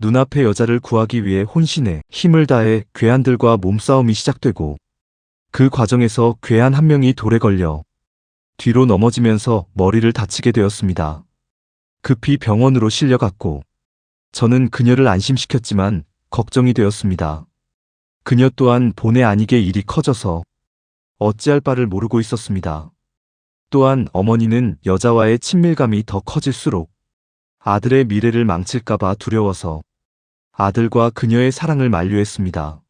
눈앞의 여자를 구하기 위해 혼신의 힘을 다해 괴한들과 몸싸움이 시작되고 그 과정에서 괴한 한 명이 돌에 걸려 뒤로 넘어지면서 머리를 다치게 되었습니다. 급히 병원으로 실려갔고 저는 그녀를 안심시켰지만 걱정이 되었습니다. 그녀 또한 본의 아니게 일이 커져서 어찌할 바를 모르고 있었습니다. 또한 어머니는 여자와의 친밀감이 더 커질수록 아들의 미래를 망칠까봐 두려워서 아들과 그녀의 사랑을 만류했습니다.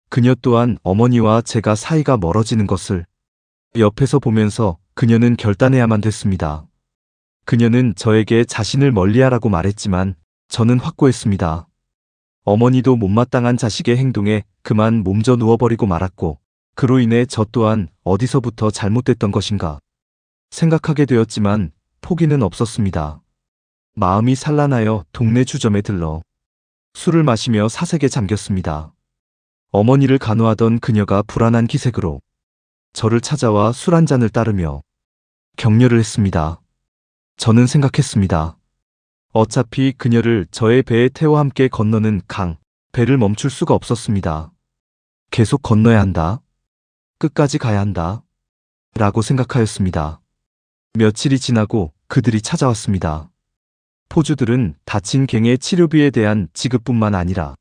그녀 또한 어머니와 제가 사이가 멀어지는 것을 옆에서 보면서 그녀는 결단해야만 됐습니다. 그녀는 저에게 자신을 멀리하라고 말했지만 저는 확고했습니다. 어머니도 못마땅한 자식의 행동에 그만 몸져 누워버리고 말았고 그로 인해 저 또한 어디서부터 잘못됐던 것인가 생각하게 되었지만 포기는 없었습니다. 마음이 산란하여 동네 주점에 들러 술을 마시며 사색에 잠겼습니다. 어머니를 간호하던 그녀가 불안한 기색으로 저를 찾아와 술 한 잔을 따르며 격려를 했습니다. 저는 생각했습니다. 어차피 그녀를 저의 배에 태워 함께 건너는 배를 멈출 수가 없었습니다. 계속 건너야 한다. 끝까지 가야 한다. 라고 생각하였습니다. 며칠이 지나고 그들이 찾아왔습니다. 포주들은 다친 갱의 치료비에 대한 지급뿐만 아니라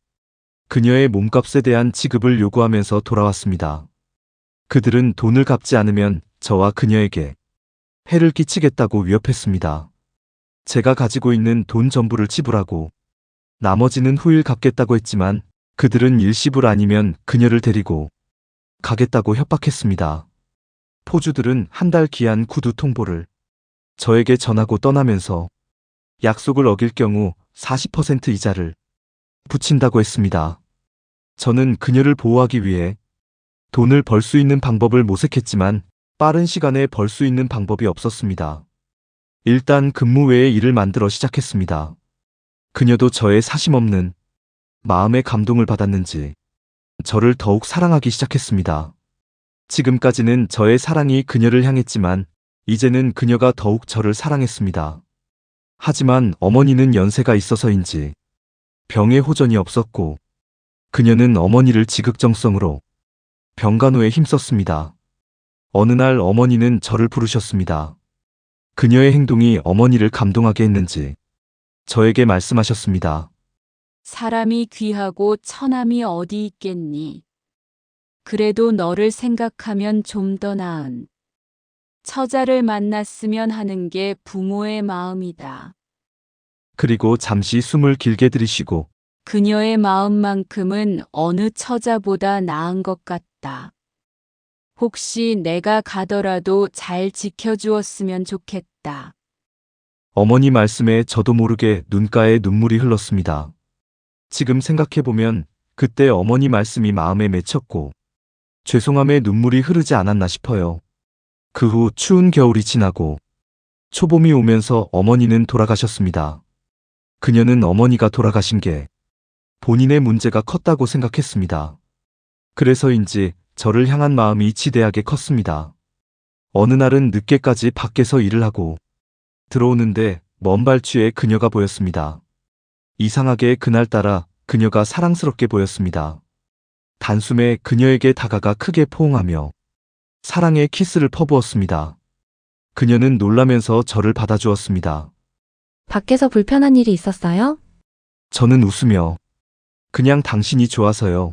그녀의 몸값에 대한 지급을 요구하면서 돌아왔습니다. 그들은 돈을 갚지 않으면 저와 그녀에게 해를 끼치겠다고 위협했습니다. 제가 가지고 있는 돈 전부를 지불하고 나머지는 후일 갚겠다고 했지만 그들은 일시불 아니면 그녀를 데리고 가겠다고 협박했습니다. 포주들은 한 달 기한 구두 통보를 저에게 전하고 떠나면서 약속을 어길 경우 40% 이자를 붙인다고 했습니다. 저는 그녀를 보호하기 위해 돈을 벌 수 있는 방법을 모색했지만 빠른 시간에 벌 수 있는 방법이 없었습니다. 일단 근무 외의 일을 만들어 시작했습니다. 그녀도 저의 사심없는 마음에 감동을 받았는지 저를 더욱 사랑하기 시작했습니다. 지금까지는 저의 사랑이 그녀를 향했지만 이제는 그녀가 더욱 저를 사랑했습니다. 하지만 어머니는 연세가 있어서인지 병에 호전이 없었고 그녀는 어머니를 지극정성으로 병간호에 힘썼습니다. 어느 날 어머니는 저를 부르셨습니다. 그녀의 행동이 어머니를 감동하게 했는지 저에게 말씀하셨습니다. 사람이 귀하고 처남이 어디 있겠니? 그래도 너를 생각하면 좀 더 나은 처자를 만났으면 하는 게 부모의 마음이다. 그리고 잠시 숨을 길게 들이쉬고 그녀의 마음만큼은 어느 처자보다 나은 것 같다. 혹시 내가 가더라도 잘 지켜주었으면 좋겠다. 어머니 말씀에 저도 모르게 눈가에 눈물이 흘렀습니다. 지금 생각해보면 그때 어머니 말씀이 마음에 맺혔고 죄송함에 눈물이 흐르지 않았나 싶어요. 그 후 추운 겨울이 지나고 초봄이 오면서 어머니는 돌아가셨습니다. 그녀는 어머니가 돌아가신 게 본인의 문제가 컸다고 생각했습니다. 그래서인지 저를 향한 마음이 지대하게 컸습니다. 어느 날은 늦게까지 밖에서 일을 하고 들어오는데 먼 발치에 그녀가 보였습니다. 이상하게 그날따라 그녀가 사랑스럽게 보였습니다. 단숨에 그녀에게 다가가 크게 포옹하며 사랑의 키스를 퍼부었습니다. 그녀는 놀라면서 저를 받아주었습니다. 밖에서 불편한 일이 있었어요? 저는 웃으며 그냥 당신이 좋아서요.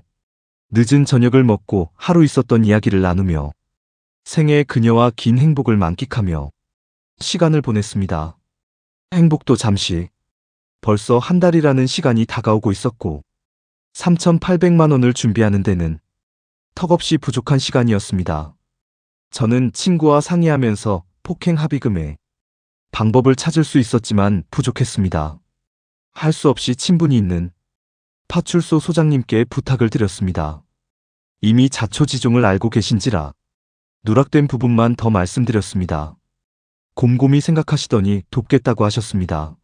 늦은 저녁을 먹고 하루 있었던 이야기를 나누며 생애 그녀와 긴 행복을 만끽하며 시간을 보냈습니다. 행복도 잠시. 벌써 한 달이라는 시간이 다가오고 있었고 3,800만 원을 준비하는 데는 턱없이 부족한 시간이었습니다. 저는 친구와 상의하면서 폭행 합의금의 방법을 찾을 수 있었지만 부족했습니다. 할 수 없이 친분이 있는 파출소 소장님께 부탁을 드렸습니다. 이미 자초지종을 알고 계신지라 누락된 부분만 더 말씀드렸습니다. 곰곰이 생각하시더니 돕겠다고 하셨습니다.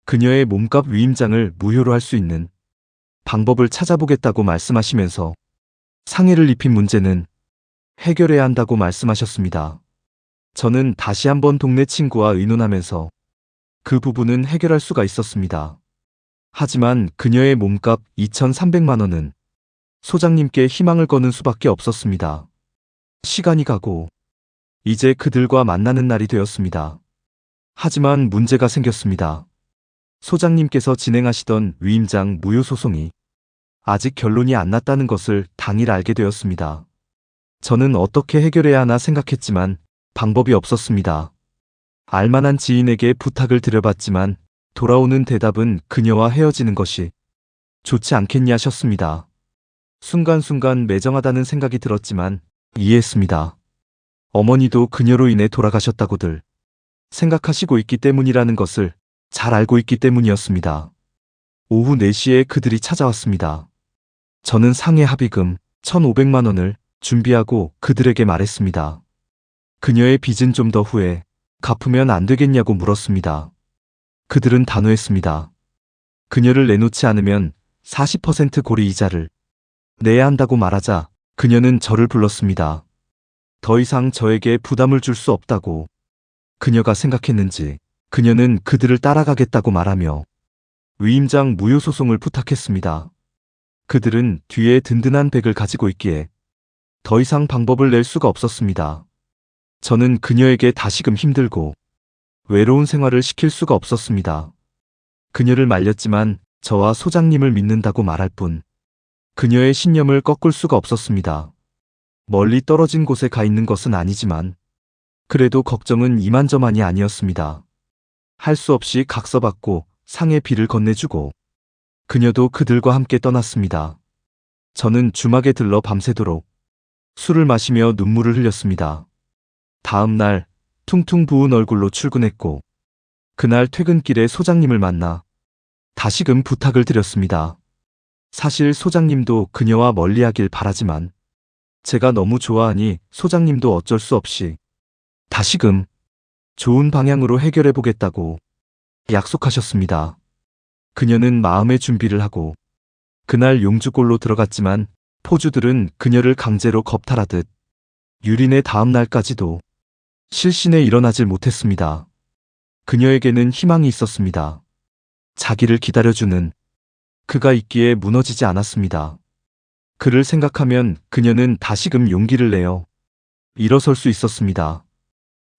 그녀의 몸값 위임장을 무효로 할 수 있는 방법을 찾아보겠다고 말씀하시면서 상해를 입힌 문제는 해결해야 한다고 말씀하셨습니다. 저는 다시 한번 동네 친구와 의논하면서 그 부분은 해결할 수가 있었습니다. 하지만 그녀의 몸값 2,300만 원은 소장님께 희망을 거는 수밖에 없었습니다. 시간이 가고 이제 그들과 만나는 날이 되었습니다. 하지만 문제가 생겼습니다. 소장님께서 진행하시던 위임장 무효 소송이 아직 결론이 안 났다는 것을 당일 알게 되었습니다. 저는 어떻게 해결해야 하나 생각했지만 방법이 없었습니다. 알만한 지인에게 부탁을 드려봤지만 돌아오는 대답은 그녀와 헤어지는 것이 좋지 않겠니 하셨습니다. 순간순간 매정하다는 생각이 들었지만 이해했습니다. 어머니도 그녀로 인해 돌아가셨다고들 생각하시고 있기 때문이라는 것을 잘 알고 있기 때문이었습니다. 오후 4시에 그들이 찾아왔습니다. 저는 상해 합의금 1,500만 원을 준비하고 그들에게 말했습니다. 그녀의 빚은 좀 더 후에 갚으면 안 되겠냐고 물었습니다. 그들은 단호했습니다. 그녀를 내놓지 않으면 40% 고리 이자를 내야 한다고 말하자 그녀는 저를 불렀습니다. 더 이상 저에게 부담을 줄 수 없다고 그녀가 생각했는지 그녀는 그들을 따라가겠다고 말하며 위임장 무효 소송을 부탁했습니다. 그들은 뒤에 든든한 백을 가지고 있기에 더 이상 방법을 낼 수가 없었습니다. 저는 그녀에게 다시금 힘들고 외로운 생활을 시킬 수가 없었습니다. 그녀를 말렸지만 저와 소장님을 믿는다고 말할 뿐 그녀의 신념을 꺾을 수가 없었습니다. 멀리 떨어진 곳에 가 있는 것은 아니지만 그래도 걱정은 이만저만이 아니었습니다. 할 수 없이 각서받고 상해 비를 건네주고 그녀도 그들과 함께 떠났습니다. 저는 주막에 들러 밤새도록 술을 마시며 눈물을 흘렸습니다. 다음 날 퉁퉁 부은 얼굴로 출근했고 그날 퇴근길에 소장님을 만나 다시금 부탁을 드렸습니다. 사실 소장님도 그녀와 멀리하길 바라지만 제가 너무 좋아하니 소장님도 어쩔 수 없이 다시금 좋은 방향으로 해결해 보겠다고 약속하셨습니다. 그녀는 마음의 준비를 하고 그날 용주골로 들어갔지만 포주들은 그녀를 강제로 겁탈하듯 유린의 다음 날까지도 실신에 일어나질 못했습니다. 그녀에게는 희망이 있었습니다. 자기를 기다려주는 그가 있기에 무너지지 않았습니다. 그를 생각하면 그녀는 다시금 용기를 내어 일어설 수 있었습니다.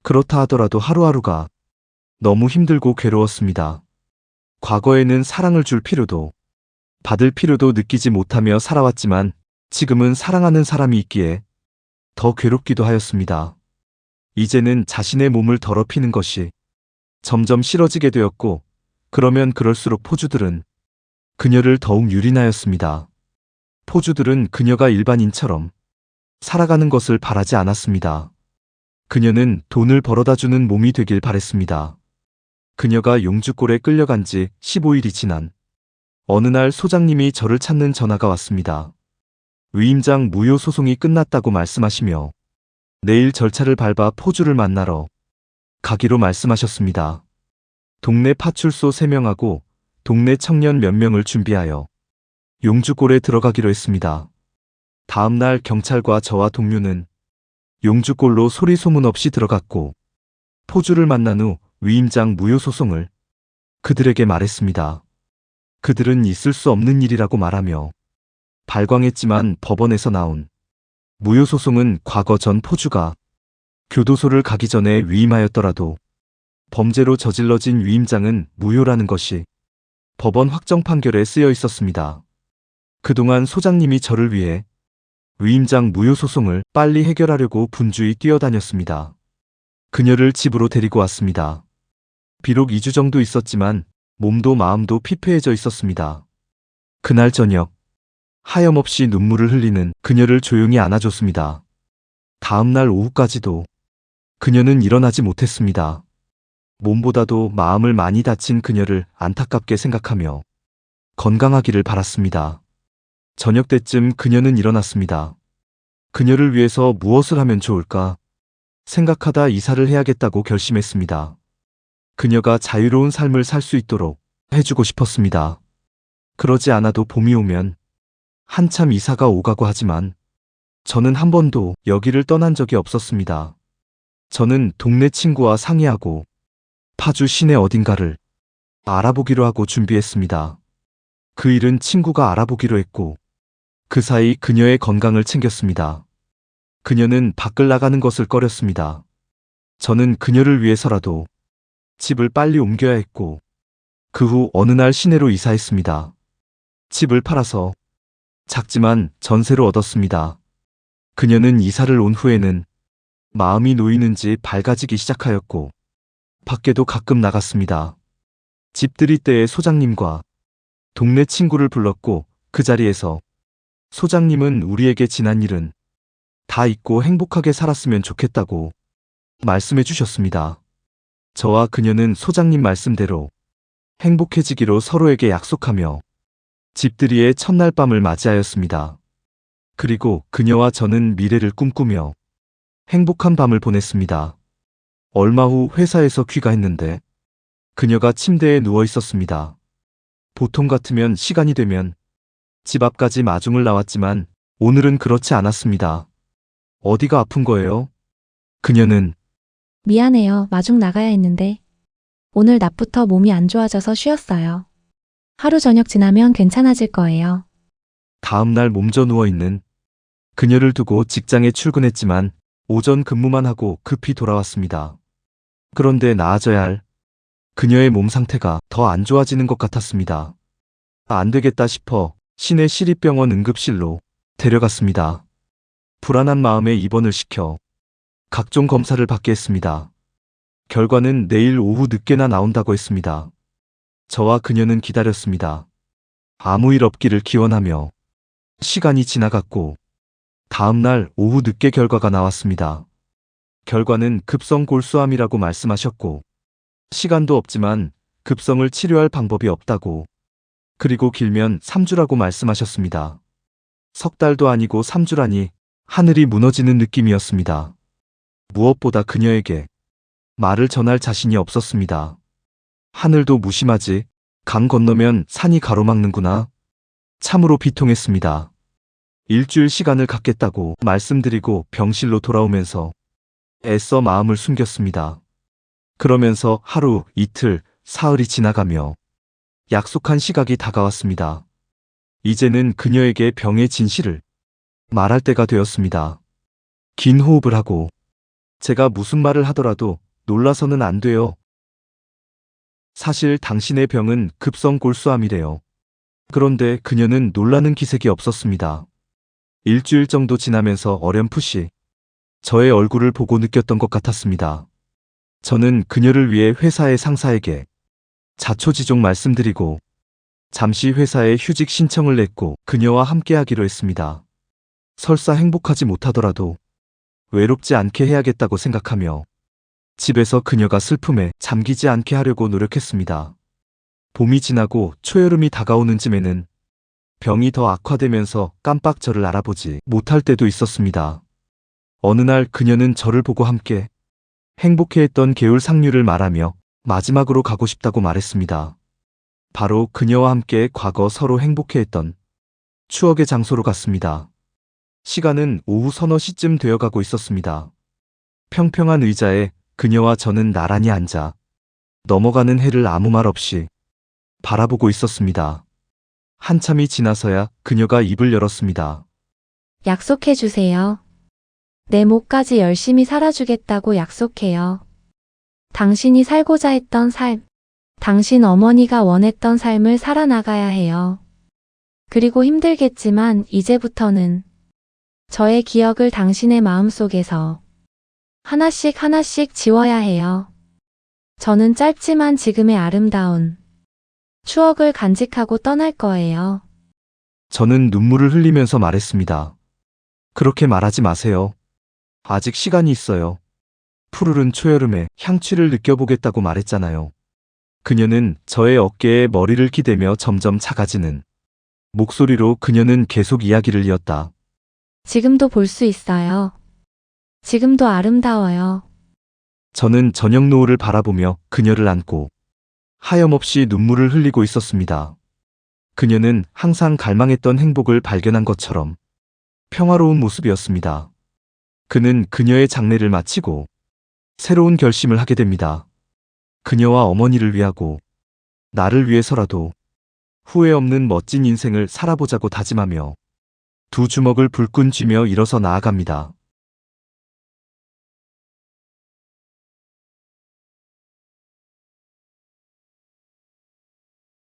그렇다 하더라도 하루하루가 너무 힘들고 괴로웠습니다. 과거에는 사랑을 줄 필요도 받을 필요도 느끼지 못하며 살아왔지만 지금은 사랑하는 사람이 있기에 더 괴롭기도 하였습니다. 이제는 자신의 몸을 더럽히는 것이 점점 싫어지게 되었고 그러면 그럴수록 포주들은 그녀를 더욱 유린하였습니다. 포주들은 그녀가 일반인처럼 살아가는 것을 바라지 않았습니다. 그녀는 돈을 벌어다주는 몸이 되길 바랬습니다. 그녀가 용주골에 끌려간 지 15일이 지난 어느 날 소장님이 저를 찾는 전화가 왔습니다. 위임장 무효 소송이 끝났다고 말씀하시며 내일 절차를 밟아 포주를 만나러 가기로 말씀하셨습니다. 동네 파출소 3명하고 동네 청년 몇 명을 준비하여 용주골에 들어가기로 했습니다. 다음 날 경찰과 저와 동료는 용주골로 소리 소문 없이 들어갔고 포주를 만난 후 위임장 무효 소송을 그들에게 말했습니다. 그들은 있을 수 없는 일이라고 말하며 발광했지만 법원에서 나온 무효 소송은 과거 전 포주가 교도소를 가기 전에 위임하였더라도 범죄로 저질러진 위임장은 무효라는 것이 법원 확정 판결에 쓰여 있었습니다. 그동안 소장님이 저를 위해 위임장 무효 소송을 빨리 해결하려고 분주히 뛰어다녔습니다. 그녀를 집으로 데리고 왔습니다. 비록 2주 정도 있었지만 몸도 마음도 피폐해져 있었습니다. 그날 저녁 하염없이 눈물을 흘리는 그녀를 조용히 안아줬습니다. 다음 날 오후까지도 그녀는 일어나지 못했습니다. 몸보다도 마음을 많이 다친 그녀를 안타깝게 생각하며 건강하기를 바랐습니다. 저녁 때쯤 그녀는 일어났습니다. 그녀를 위해서 무엇을 하면 좋을까 생각하다 이사를 해야겠다고 결심했습니다. 그녀가 자유로운 삶을 살 수 있도록 해주고 싶었습니다. 그러지 않아도 봄이 오면 한참 이사가 오가고 하지만 저는 한 번도 여기를 떠난 적이 없었습니다. 저는 동네 친구와 상의하고 파주 시내 어딘가를 알아보기로 하고 준비했습니다. 그 일은 친구가 알아보기로 했고, 그 사이 그녀의 건강을 챙겼습니다. 그녀는 밖을 나가는 것을 꺼렸습니다. 저는 그녀를 위해서라도 집을 빨리 옮겨야 했고, 그 후 어느 날 시내로 이사했습니다. 집을 팔아서 작지만 전세로 얻었습니다. 그녀는 이사를 온 후에는 마음이 놓이는지 밝아지기 시작하였고, 밖에도 가끔 나갔습니다. 집들이때에 소장님과 동네 친구를 불렀고, 그 자리에서 소장님은 우리에게 지난 일은 다 잊고 행복하게 살았으면 좋겠다고 말씀해 주셨습니다. 저와 그녀는 소장님 말씀대로 행복해지기로 서로에게 약속하며 집들이의 첫날 밤을 맞이하였습니다. 그리고 그녀와 저는 미래를 꿈꾸며 행복한 밤을 보냈습니다. 얼마 후 회사에서 귀가했는데 그녀가 침대에 누워 있었습니다. 보통 같으면 시간이 되면 집 앞까지 마중을 나왔지만 오늘은 그렇지 않았습니다. 어디가 아픈 거예요? 그녀는 미안해요. 마중 나가야 했는데. 오늘 낮부터 몸이 안 좋아져서 쉬었어요. 하루 저녁 지나면 괜찮아질 거예요. 다음 날 몸져 누워 있는 그녀를 두고 직장에 출근했지만 오전 근무만 하고 급히 돌아왔습니다. 그런데 나아져야 할 그녀의 몸 상태가 더 안 좋아지는 것 같았습니다. 안 되겠다 싶어 시내 시립병원 응급실로 데려갔습니다. 불안한 마음에 입원을 시켜 각종 검사를 받게 했습니다. 결과는 내일 오후 늦게나 나온다고 했습니다. 저와 그녀는 기다렸습니다. 아무 일 없기를 기원하며 시간이 지나갔고 다음 날 오후 늦게 결과가 나왔습니다. 결과는 급성 골수암이라고 말씀하셨고 시간도 없지만 급성을 치료할 방법이 없다고, 그리고 길면 3주라고 말씀하셨습니다. 석 달도 아니고 3주라니 하늘이 무너지는 느낌이었습니다. 무엇보다 그녀에게 말을 전할 자신이 없었습니다. 하늘도 무심하지, 강 건너면 산이 가로막는구나. 참으로 비통했습니다. 일주일 시간을 갖겠다고 말씀드리고 병실로 돌아오면서 애써 마음을 숨겼습니다. 그러면서 하루, 이틀, 사흘이 지나가며 약속한 시각이 다가왔습니다. 이제는 그녀에게 병의 진실을 말할 때가 되었습니다. 긴 호흡을 하고 제가 무슨 말을 하더라도 놀라서는 안 돼요. 사실 당신의 병은 급성 골수암이래요. 그런데 그녀는 놀라는 기색이 없었습니다. 일주일 정도 지나면서 어렴풋이 저의 얼굴을 보고 느꼈던 것 같았습니다. 저는 그녀를 위해 회사의 상사에게 자초지종 말씀드리고 잠시 회사에 휴직 신청을 냈고 그녀와 함께하기로 했습니다. 설사 행복하지 못하더라도 외롭지 않게 해야겠다고 생각하며 집에서 그녀가 슬픔에 잠기지 않게 하려고 노력했습니다. 봄이 지나고 초여름이 다가오는 즈음에는 병이 더 악화되면서 깜빡 저를 알아보지 못할 때도 있었습니다. 어느 날 그녀는 저를 보고 함께 행복해했던 개울 상류를 말하며 마지막으로 가고 싶다고 말했습니다. 바로 그녀와 함께 과거 서로 행복해했던 추억의 장소로 갔습니다. 시간은 오후 서너 시쯤 되어가고 있었습니다. 평평한 의자에 그녀와 저는 나란히 앉아 넘어가는 해를 아무 말 없이 바라보고 있었습니다. 한참이 지나서야 그녀가 입을 열었습니다. 약속해 주세요. 내 목까지 열심히 살아주겠다고 약속해요. 당신이 살고자 했던 삶, 당신 어머니가 원했던 삶을 살아나가야 해요. 그리고 힘들겠지만 이제부터는 저의 기억을 당신의 마음속에서 하나씩 하나씩 지워야 해요. 저는 짧지만 지금의 아름다운 추억을 간직하고 떠날 거예요. 저는 눈물을 흘리면서 말했습니다. 그렇게 말하지 마세요. 아직 시간이 있어요. 푸르른 초여름에 향취를 느껴보겠다고 말했잖아요. 그녀는 저의 어깨에 머리를 기대며 점점 작아지는 목소리로 그녀는 계속 이야기를 이었다. 지금도 볼 수 있어요. 지금도 아름다워요. 저는 저녁 노을을 바라보며 그녀를 안고 하염없이 눈물을 흘리고 있었습니다. 그녀는 항상 갈망했던 행복을 발견한 것처럼 평화로운 모습이었습니다. 그는 그녀의 장례를 마치고 새로운 결심을 하게 됩니다. 그녀와 어머니를 위하고 나를 위해서라도 후회 없는 멋진 인생을 살아보자고 다짐하며 두 주먹을 불끈 쥐며 일어서 나아갑니다.